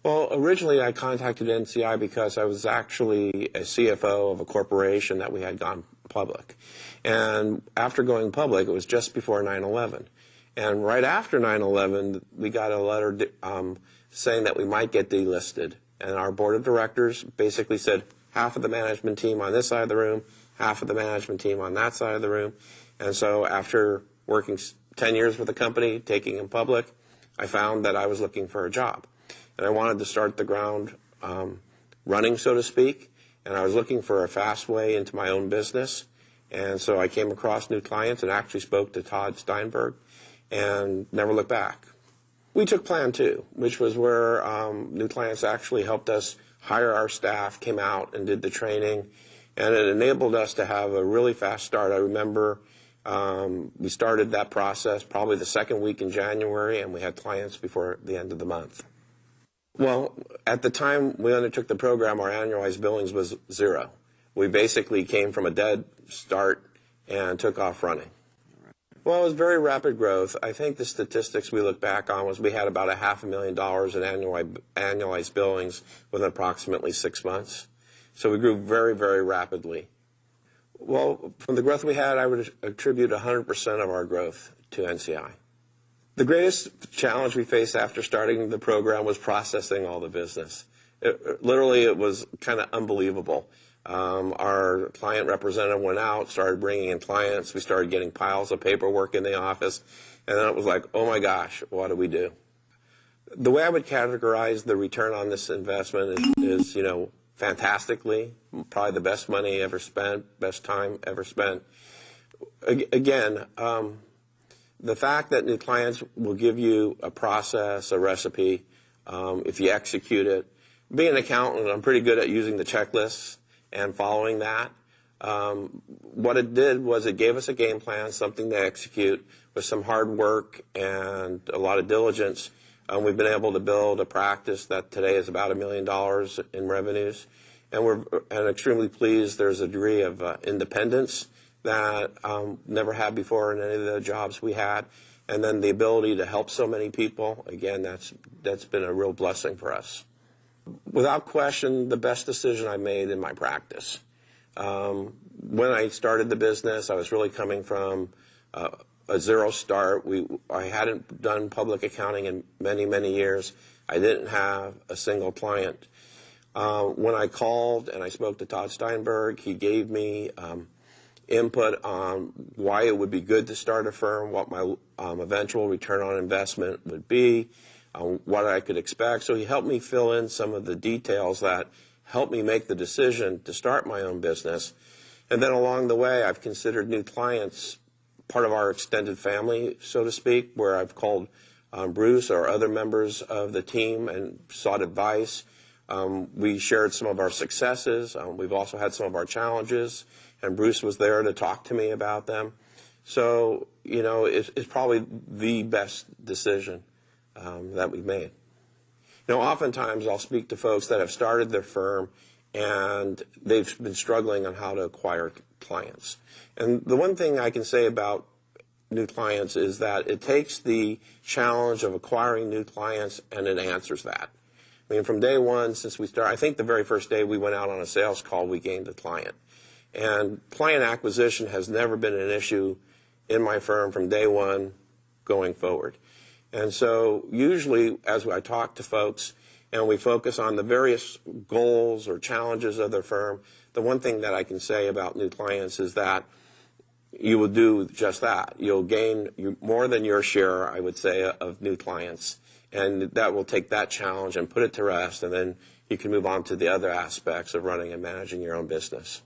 Well, originally I contacted NCI because I was actually a CFO of a corporation that we had gone public. And after going public, it was just before 9/11. And right after 9/11, we got a letter saying that we might get delisted. And our board of directors basically said half of the management team on this side of the room, half of the management team on that side of the room. And so after working 10 years with the company, taking them public, I found that I was looking for a job. And I wanted to start the ground running, so to speak, and I was looking for a fast way into my own business. And so I came across New Clients and actually spoke to Todd Steinberg and never looked back. We took Plan 2, which was where New Clients actually helped us hire our staff, came out and did the training, and it enabled us to have a really fast start. I remember we started that process probably the second week in January, and we had clients before the end of the month. Well, at the time we undertook the program, our annualized billings was 0. We basically came from a dead start and took off running. Well, it was very rapid growth. I think the statistics we look back on was we had about $500,000 in annualized billings within approximately 6 months. So we grew very, very rapidly. Well, from the growth we had, I would attribute 100% of our growth to NCI. The greatest challenge we faced after starting the program was processing all the business. Literally, it was kind of unbelievable. Our client representative went out, started bringing in clients. We started getting piles of paperwork in the office. And then it was like, oh my gosh, what do we do? The way I would categorize the return on this investment is fantastically, probably the best money ever spent, best time ever spent. Again, the fact that New Clients will give you a process, a recipe, if you execute it. Being an accountant, I'm pretty good at using the checklists and following that. What it did was it gave us a game plan, something to execute with some hard work and a lot of diligence. We've been able to build a practice that today is about $1 million in revenues. And we're extremely pleased. There's a degree of independence that never had before in any of the jobs we had. And then the ability to help so many people, again, that's been a real blessing for us. Without question, the best decision I made in my practice. When I started the business, I was really coming from a zero start. I hadn't done public accounting in many, many years. I didn't have a single client. When I called and I spoke to Todd Steinberg, he gave me input on why it would be good to start a firm, what my eventual return on investment would be, what I could expect. So he helped me fill in some of the details that helped me make the decision to start my own business. And then along the way, I've considered New Clients part of our extended family, so to speak, where I've called Bruce or other members of the team and sought advice. We shared some of our successes. We've also had some of our challenges, and Bruce was there to talk to me about them. So, it's probably the best decision that we've made. Oftentimes I'll speak to folks that have started their firm and they've been struggling on how to acquire clients. And the one thing I can say about New Clients is that it takes the challenge of acquiring new clients and it answers that. I mean, from day one, since we started, I think the very first day we went out on a sales call, we gained a client. And client acquisition has never been an issue in my firm from day one going forward. And so usually as I talk to folks and we focus on the various goals or challenges of their firm, the one thing that I can say about New Clients is that you will do just that. You'll gain more than your share, I would say, of new clients. And that will take that challenge and put it to rest, and then you can move on to the other aspects of running and managing your own business.